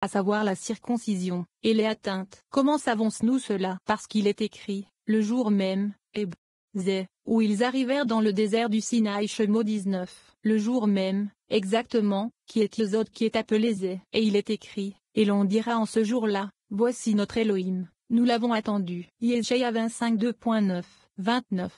à savoir la circoncision, et l'est atteinte. Comment savons-nous cela? Parce qu'il est écrit, le jour même, où ils arrivèrent dans le désert du Sinaï. Shemot 19. Le jour même, exactement, qui est Yesod qui est appelé Zé. Et il est écrit, et l'on dira en ce jour-là, voici notre Elohim, nous l'avons attendu. Yeshaïa 25 2.9, 29.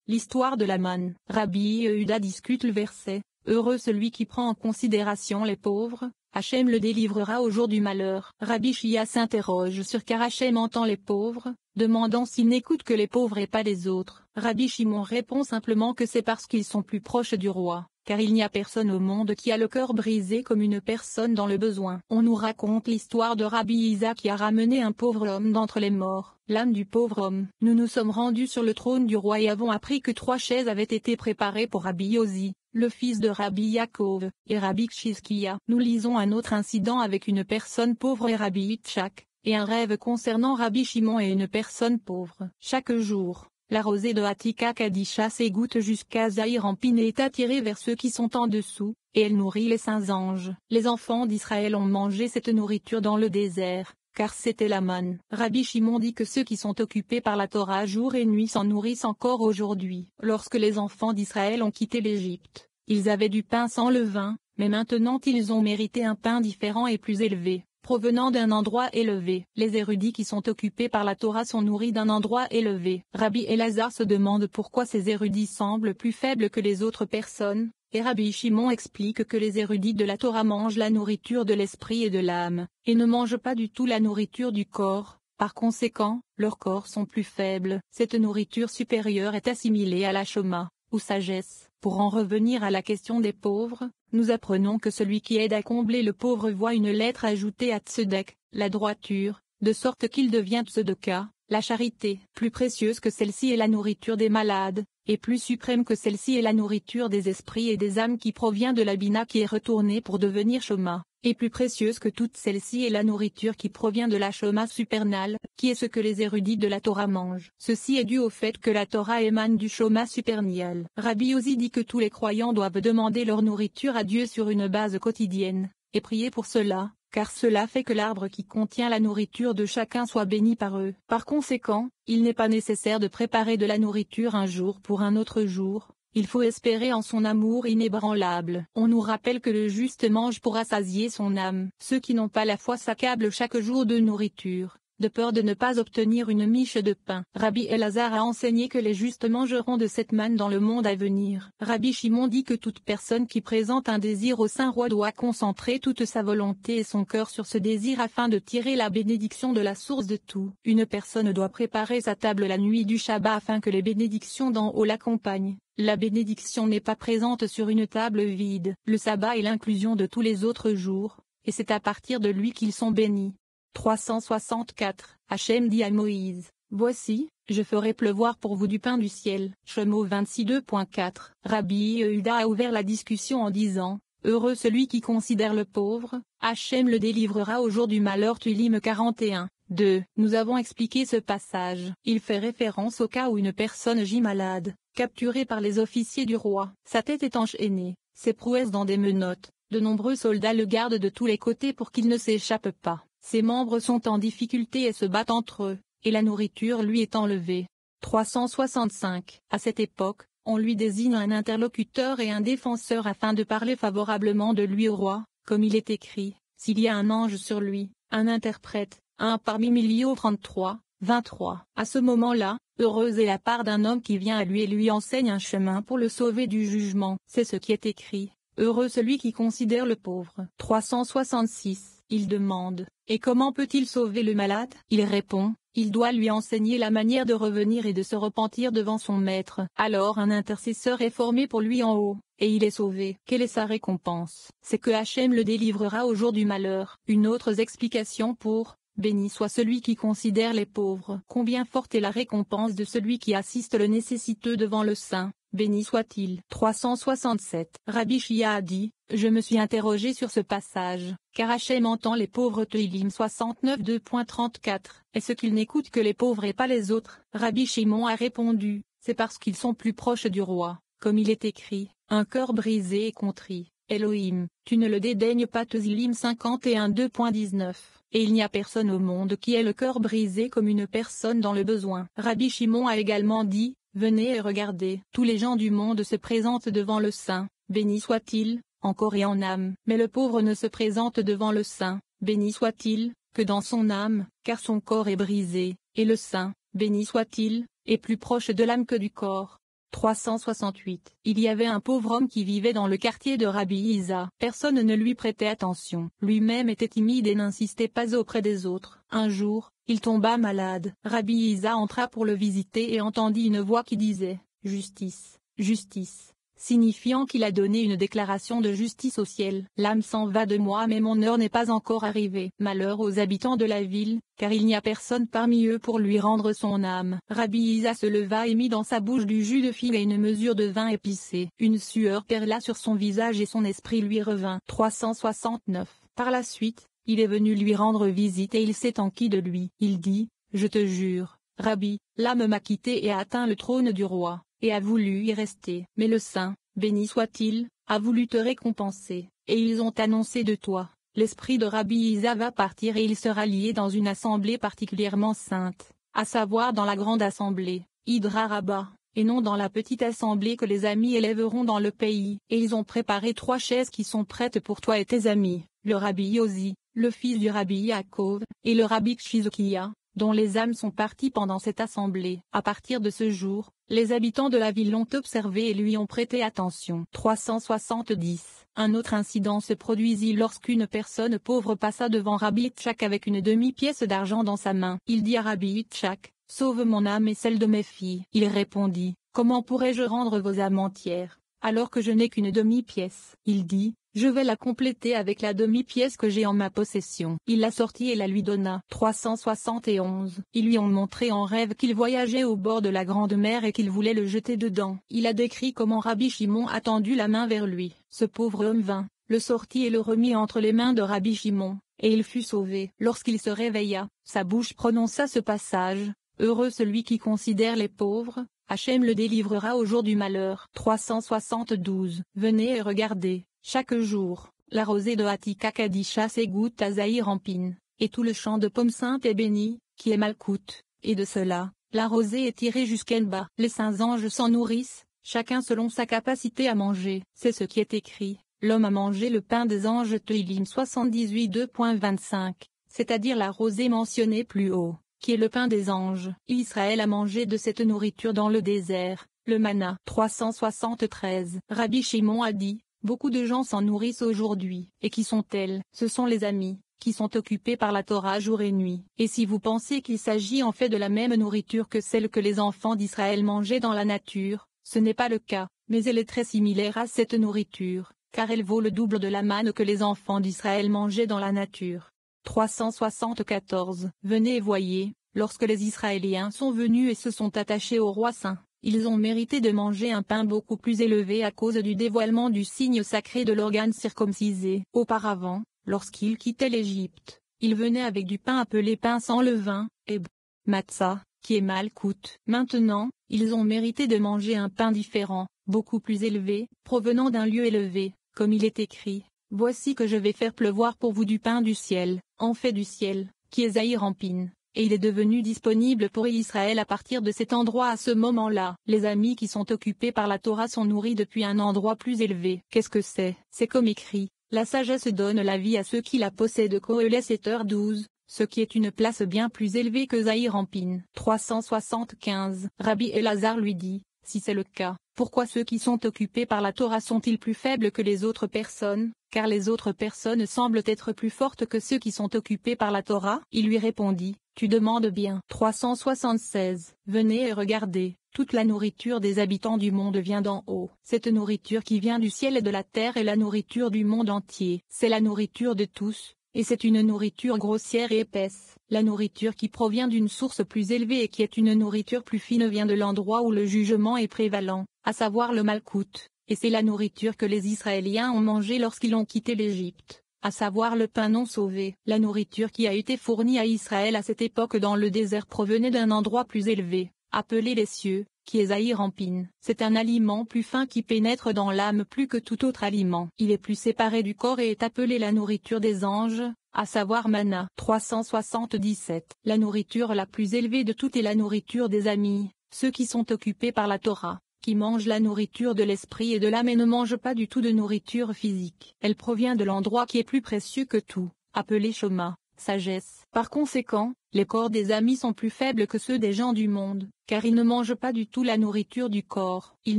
L'histoire de la manne. Rabbi Yehuda discute le verset, heureux celui qui prend en considération les pauvres, Hachem le délivrera au jour du malheur. Rabbi Shia s'interroge sur car Hachem entend les pauvres, demandant s'il n'écoute que les pauvres et pas les autres. Rabbi Shimon répond simplement que c'est parce qu'ils sont plus proches du roi, car il n'y a personne au monde qui a le cœur brisé comme une personne dans le besoin. On nous raconte l'histoire de Rabbi Isa qui a ramené un pauvre homme d'entre les morts, l'âme du pauvre homme. Nous nous sommes rendus sur le trône du roi et avons appris que 3 chaises avaient été préparées pour Rabbi Yosi, le fils de Rabbi Yaakov, et Rabbi Chizkiya. Nous lisons un autre incident avec une personne pauvre et Rabbi Yitzhak, et un rêve concernant Rabbi Shimon et une personne pauvre. Chaque jour, la rosée de Hatika Kadisha s'égoutte jusqu'à Zahir Ampin et est attirée vers ceux qui sont en dessous, et elle nourrit les saints anges. Les enfants d'Israël ont mangé cette nourriture dans le désert, car c'était la manne. Rabbi Shimon dit que ceux qui sont occupés par la Torah jour et nuit s'en nourrissent encore aujourd'hui. Lorsque les enfants d'Israël ont quitté l'Égypte, ils avaient du pain sans levain, mais maintenant ils ont mérité un pain différent et plus élevé, provenant d'un endroit élevé. Les érudits qui sont occupés par la Torah sont nourris d'un endroit élevé. Rabbi Elazar se demande pourquoi ces érudits semblent plus faibles que les autres personnes, et Rabbi Shimon explique que les érudits de la Torah mangent la nourriture de l'esprit et de l'âme, et ne mangent pas du tout la nourriture du corps. Par conséquent, leurs corps sont plus faibles. Cette nourriture supérieure est assimilée à la shoma, ou sagesse. Pour en revenir à la question des pauvres, nous apprenons que celui qui aide à combler le pauvre voit une lettre ajoutée à Tzedek, la droiture, de sorte qu'il devient Tzedeka, la charité. Plus précieuse que celle-ci est la nourriture des malades, et plus suprême que celle-ci est la nourriture des esprits et des âmes qui provient de la Bina qui est retournée pour devenir Shoma. Et plus précieuse que toute celle-ci est la nourriture qui provient de la Shoma supernale, qui est ce que les érudits de la Torah mangent. Ceci est dû au fait que la Torah émane du Shoma supernial. Rabbi Yosi dit que tous les croyants doivent demander leur nourriture à Dieu sur une base quotidienne, et prier pour cela, car cela fait que l'arbre qui contient la nourriture de chacun soit béni par eux. Par conséquent, il n'est pas nécessaire de préparer de la nourriture un jour pour un autre jour. Il faut espérer en son amour inébranlable. On nous rappelle que le juste mange pour rassasier son âme. Ceux qui n'ont pas la foi s'accablent chaque jour de nourriture, de peur de ne pas obtenir une miche de pain. Rabbi Elazar a enseigné que les justes mangeront de cette manne dans le monde à venir. Rabbi Shimon dit que toute personne qui présente un désir au Saint-Roi doit concentrer toute sa volonté et son cœur sur ce désir afin de tirer la bénédiction de la source de tout. Une personne doit préparer sa table la nuit du Shabbat afin que les bénédictions d'en haut l'accompagnent. La bénédiction n'est pas présente sur une table vide. Le sabbat est l'inclusion de tous les autres jours, et c'est à partir de lui qu'ils sont bénis. 364. Hachem dit à Moïse, voici, je ferai pleuvoir pour vous du pain du ciel. Shemot 26 2.4. Rabbi Yehuda a ouvert la discussion en disant, heureux celui qui considère le pauvre, Hachem le délivrera au jour du malheur. Tulim 41. 2. Nous avons expliqué ce passage. Il fait référence au cas où une personne gît malade, capturée par les officiers du roi. Sa tête est enchaînée, ses prouesses dans des menottes. De nombreux soldats le gardent de tous les côtés pour qu'il ne s'échappe pas. Ses membres sont en difficulté et se battent entre eux, et la nourriture lui est enlevée. 365. À cette époque, on lui désigne un interlocuteur et un défenseur afin de parler favorablement de lui au roi, comme il est écrit, s'il y a un ange sur lui, un interprète, un parmi millions. 33, 23. À ce moment-là, heureuse est la part d'un homme qui vient à lui et lui enseigne un chemin pour le sauver du jugement. C'est ce qui est écrit. Heureux celui qui considère le pauvre. 366. Il demande, et comment peut-il sauver le malade? Il répond, il doit lui enseigner la manière de revenir et de se repentir devant son maître. Alors un intercesseur est formé pour lui en haut, et il est sauvé. Quelle est sa récompense? C'est que Hachem le délivrera au jour du malheur. Une autre explication pour béni soit celui qui considère les pauvres. Combien forte est la récompense de celui qui assiste le nécessiteux devant le Saint. Béni soit-il. 367. Rabbi Shia a dit, je me suis interrogé sur ce passage, car Hachem entend les pauvres. Teilim 69 2.34. Est-ce qu'il n'écoute que les pauvres et pas les autres? Rabbi Shimon a répondu, c'est parce qu'ils sont plus proches du roi, comme il est écrit, un cœur brisé et contrit, Elohim, tu ne le dédaignes pas. Tesilim 51 2.19. Et il n'y a personne au monde qui ait le cœur brisé comme une personne dans le besoin. Rabbi Shimon a également dit, venez et regardez. Tous les gens du monde se présentent devant le Saint, béni soit-il, en corps et en âme. Mais le pauvre ne se présente devant le Saint, béni soit-il, que dans son âme, car son corps est brisé, et le Saint, béni soit-il, est plus proche de l'âme que du corps. 368. Il y avait un pauvre homme qui vivait dans le quartier de Rabbi Isa. Personne ne lui prêtait attention. Lui-même était timide et n'insistait pas auprès des autres. Un jour, il tomba malade. Rabbi Isa entra pour le visiter et entendit une voix qui disait « Justice, justice », signifiant qu'il a donné une déclaration de justice au ciel. L'âme s'en va de moi mais mon heure n'est pas encore arrivée. Malheur aux habitants de la ville, car il n'y a personne parmi eux pour lui rendre son âme. Rabbi Isa se leva et mit dans sa bouche du jus de figue et une mesure de vin épicé. Une sueur perla sur son visage et son esprit lui revint. 369. Par la suite, il est venu lui rendre visite et il s'est enquis de lui. Il dit, je te jure, Rabbi, l'âme m'a quitté et a atteint le trône du roi, et a voulu y rester. Mais le Saint, béni soit-il, a voulu te récompenser, et ils ont annoncé de toi, l'esprit de Rabbi Isa va partir et il sera lié dans une assemblée particulièrement sainte, à savoir dans la grande assemblée, Hydra Rabba, et non dans la petite assemblée que les amis élèveront dans le pays. Et ils ont préparé 3 chaises qui sont prêtes pour toi et tes amis, le Rabbi Yosi, le fils du Rabbi Yaakov, et le Rabbi Kshizokia, dont les âmes sont parties pendant cette assemblée. À partir de ce jour, les habitants de la ville l'ont observé et lui ont prêté attention. 370. Un autre incident se produisit lorsqu'une personne pauvre passa devant Rabbi Yitzhak avec une demi-pièce d'argent dans sa main. Il dit à Rabbi Yitzhak, « Sauve mon âme et celle de mes filles. » Il répondit, « Comment pourrais-je rendre vos âmes entières, alors que je n'ai qu'une demi-pièce ?» Il dit, « Je vais la compléter avec la demi-pièce que j'ai en ma possession. » Il la sortit et la lui donna. 371. Ils lui ont montré en rêve qu'il voyageait au bord de la grande mer et qu'il voulait le jeter dedans. Il a décrit comment Rabbi Shimon a tendu la main vers lui. Ce pauvre homme vint, le sortit et le remit entre les mains de Rabbi Shimon, et il fut sauvé. Lorsqu'il se réveilla, sa bouche prononça ce passage, « Heureux celui qui considère les pauvres, Hachem le délivrera au jour du malheur. » 372. Venez et regardez. Chaque jour, la rosée de Hatika Kadisha s'égoutte à Zahir Ampin, et tout le champ de pommes saintes est béni, qui est Malkout, et de cela, la rosée est tirée jusqu'en bas. Les saints anges s'en nourrissent, chacun selon sa capacité à manger. C'est ce qui est écrit, l'homme a mangé le pain des anges. Teilim 78 2.25, c'est-à-dire la rosée mentionnée plus haut, qui est le pain des anges. Israël a mangé de cette nourriture dans le désert, le manna. 373. Rabbi Shimon a dit, beaucoup de gens s'en nourrissent aujourd'hui. Et qui sont-elles? Ce sont les amis, qui sont occupés par la Torah jour et nuit. Et si vous pensez qu'il s'agit en fait de la même nourriture que celle que les enfants d'Israël mangeaient dans la nature, ce n'est pas le cas, mais elle est très similaire à cette nourriture, car elle vaut le double de la manne que les enfants d'Israël mangeaient dans la nature. 374. Venez et voyez, lorsque les Israéliens sont venus et se sont attachés au roi saint, ils ont mérité de manger un pain beaucoup plus élevé à cause du dévoilement du signe sacré de l'organe circoncisé. Auparavant, lorsqu'ils quittaient l'Égypte, ils venaient avec du pain appelé pain sans levain, et matzah, qui est Malkout. Maintenant, ils ont mérité de manger un pain différent, beaucoup plus élevé, provenant d'un lieu élevé, comme il est écrit, « Voici que je vais faire pleuvoir pour vous du pain du ciel, en fait du ciel, qui est Zahir Ampin. » Et il est devenu disponible pour Israël à partir de cet endroit à ce moment-là. Les amis qui sont occupés par la Torah sont nourris depuis un endroit plus élevé. Qu'est-ce que c'est? C'est comme écrit, la sagesse donne la vie à ceux qui la possèdent. Kohelet 7h12, ce qui est une place bien plus élevée que Zahir Ampin. 375. Rabbi Elazar lui dit, si c'est le cas, pourquoi ceux qui sont occupés par la Torah sont-ils plus faibles que les autres personnes? Car les autres personnes semblent être plus fortes que ceux qui sont occupés par la Torah. Il lui répondit, tu demandes bien. 376. Venez et regardez, toute la nourriture des habitants du monde vient d'en haut. Cette nourriture qui vient du ciel et de la terre est la nourriture du monde entier. C'est la nourriture de tous, et c'est une nourriture grossière et épaisse. La nourriture qui provient d'une source plus élevée et qui est une nourriture plus fine vient de l'endroit où le jugement est prévalent, à savoir le Malkout. Et c'est la nourriture que les Israéliens ont mangée lorsqu'ils ont quitté l'Égypte, à savoir le pain non sauvé. La nourriture qui a été fournie à Israël à cette époque dans le désert provenait d'un endroit plus élevé, appelé les cieux, qui est Zahir Ampin. C'est un aliment plus fin qui pénètre dans l'âme plus que tout autre aliment. Il est plus séparé du corps et est appelé la nourriture des anges, à savoir Manna. 377. La nourriture la plus élevée de toutes est la nourriture des amis, ceux qui sont occupés par la Torah, qui mangent la nourriture de l'esprit et de l'âme et ne mangent pas du tout de nourriture physique. Elle provient de l'endroit qui est plus précieux que tout, appelé Shoma, sagesse. Par conséquent, les corps des amis sont plus faibles que ceux des gens du monde, car ils ne mangent pas du tout la nourriture du corps. Ils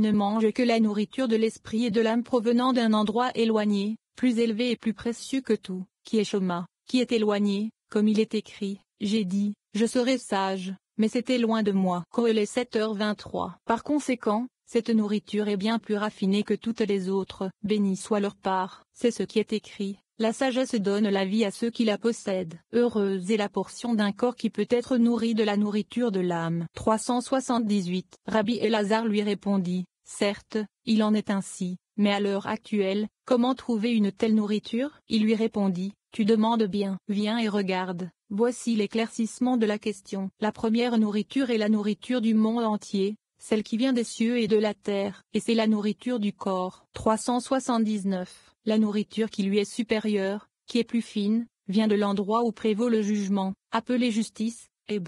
ne mangent que la nourriture de l'esprit et de l'âme provenant d'un endroit éloigné, plus élevé et plus précieux que tout, qui est Shoma, qui est éloigné, comme il est écrit, j'ai dit, je serai sage, mais c'était loin de moi. Koheleth 7h23. Par conséquent, cette nourriture est bien plus raffinée que toutes les autres, béni soit leur part. C'est ce qui est écrit. La sagesse donne la vie à ceux qui la possèdent. Heureuse est la portion d'un corps qui peut être nourri de la nourriture de l'âme. 378. Rabbi Elazar lui répondit, certes, il en est ainsi, mais à l'heure actuelle, comment trouver une telle nourriture? Il lui répondit, tu demandes bien. Viens et regarde. Voici l'éclaircissement de la question. La première nourriture est la nourriture du monde entier, celle qui vient des cieux et de la terre, et c'est la nourriture du corps. 379. La nourriture qui lui est supérieure, qui est plus fine, vient de l'endroit où prévaut le jugement, appelé justice, et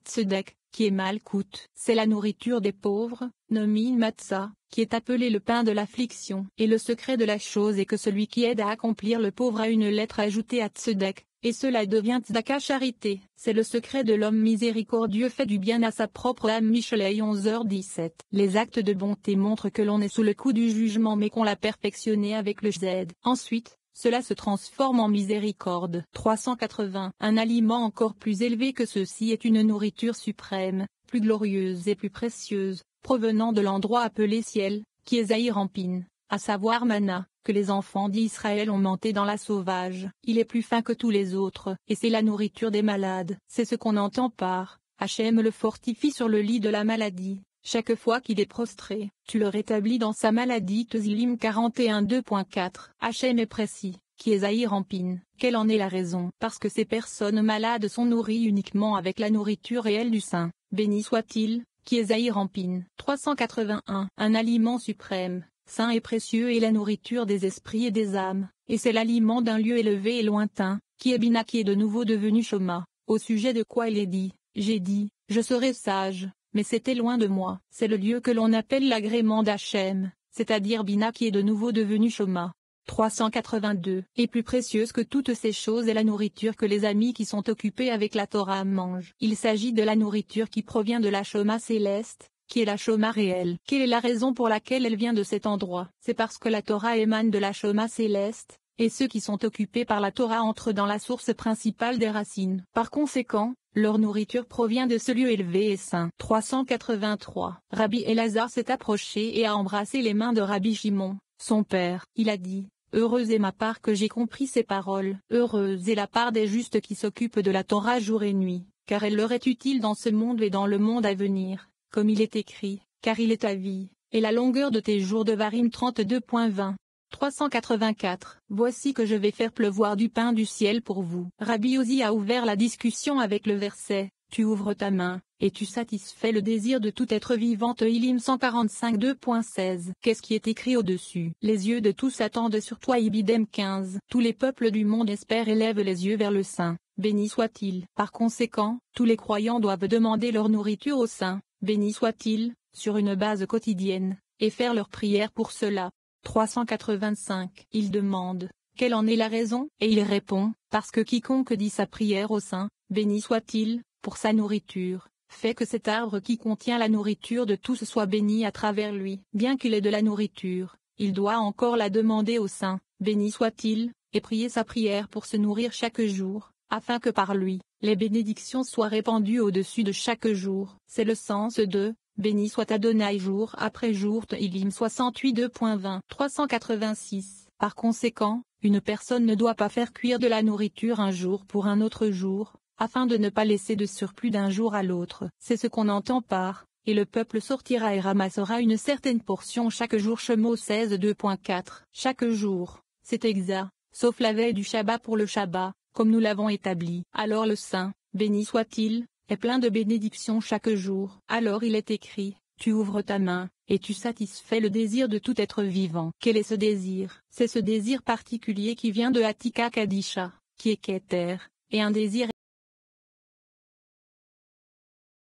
tzedek, qui est malkout. C'est la nourriture des pauvres, nommée matzah, qui est appelé le pain de l'affliction. Et le secret de la chose est que celui qui aide à accomplir le pauvre a une lettre ajoutée à tzedek, et cela devient tzedaka charité. C'est le secret de l'homme miséricordieux fait du bien à sa propre âme. Michelet 11h17. Les actes de bonté montrent que l'on est sous le coup du jugement mais qu'on l'a perfectionné avec le Z. Ensuite, cela se transforme en miséricorde. 380. Un aliment encore plus élevé que ceci est une nourriture suprême, plus glorieuse et plus précieuse, provenant de l'endroit appelé ciel, qui est Zahir Ampin, à savoir Manna, que les enfants d'Israël ont monté dans la sauvage. Il est plus fin que tous les autres, et c'est la nourriture des malades. C'est ce qu'on entend par Hachem le fortifie sur le lit de la maladie. Chaque fois qu'il est prostré, tu le rétablis dans sa maladie. Tezillim 41 2.4. Hachem est précis, qui est Zahir Ampin. Quelle en est la raison? Parce que ces personnes malades sont nourries uniquement avec la nourriture réelle du Saint. Béni soit-il, qui est Zahir Ampin. 381. Un aliment suprême, saint et précieux est la nourriture des esprits et des âmes, et c'est l'aliment d'un lieu élevé et lointain, qui est Bina, qui est de nouveau devenu Shoma, au sujet de quoi il est dit, j'ai dit, je serai sage, mais c'était loin de moi. C'est le lieu que l'on appelle l'agrément d'Hachem, c'est-à-dire Bina qui est de nouveau devenu Shoma. 382. Et plus précieuse que toutes ces choses est la nourriture que les amis qui sont occupés avec la Torah mangent. Il s'agit de la nourriture qui provient de la Shoma céleste, qui est la Shoma réelle. Quelle est la raison pour laquelle elle vient de cet endroit? C'est parce que la Torah émane de la Shoma céleste, et ceux qui sont occupés par la Torah entrent dans la source principale des racines. Par conséquent, leur nourriture provient de ce lieu élevé et saint. 383. Rabbi Elazar s'est approché et a embrassé les mains de Rabbi Shimon, son père. Il a dit, heureuse est ma part que j'ai compris ces paroles. Heureuse est la part des justes qui s'occupent de la Torah jour et nuit, car elle leur est utile dans ce monde et dans le monde à venir, comme il est écrit, car il est ta vie, et la longueur de tes jours. Devarim 32.20. 384. Voici que je vais faire pleuvoir du pain du ciel pour vous. Rabbi Ozi a ouvert la discussion avec le verset, tu ouvres ta main, et tu satisfais le désir de tout être vivant. Ilim 145 2.16. Qu'est-ce qui est écrit au-dessus? Les yeux de tous s'attendent sur toi. Ibidem 15. Tous les peuples du monde espèrent et lèvent les yeux vers le Saint, béni soit-il. Par conséquent, tous les croyants doivent demander leur nourriture au Saint, béni soit-il, sur une base quotidienne, et faire leur prière pour cela. 385. Il demande, quelle en est la raison? Et il répond, parce que quiconque dit sa prière au Saint, béni soit-il, pour sa nourriture, fait que cet arbre qui contient la nourriture de tous soit béni à travers lui. Bien qu'il ait de la nourriture, il doit encore la demander au Saint, béni soit-il, et prier sa prière pour se nourrir chaque jour, afin que par lui, les bénédictions soient répandues au-dessus de chaque jour. C'est le sens de béni soit Adonai jour après jour. Ilim 68 2.20. 386. Par conséquent, une personne ne doit pas faire cuire de la nourriture un jour pour un autre jour, afin de ne pas laisser de surplus d'un jour à l'autre. C'est ce qu'on entend par, et le peuple sortira et ramassera une certaine portion chaque jour. Shemo 16 2.4. Chaque jour, c'est exact, sauf la veille du Shabbat pour le Shabbat, comme nous l'avons établi. Alors le Saint, béni soit-il, est plein de bénédictions chaque jour. Alors il est écrit, tu ouvres ta main, et tu satisfais le désir de tout être vivant. Quel est ce désir? C'est ce désir particulier qui vient de Attika Kadisha, qui est Keter, et un désir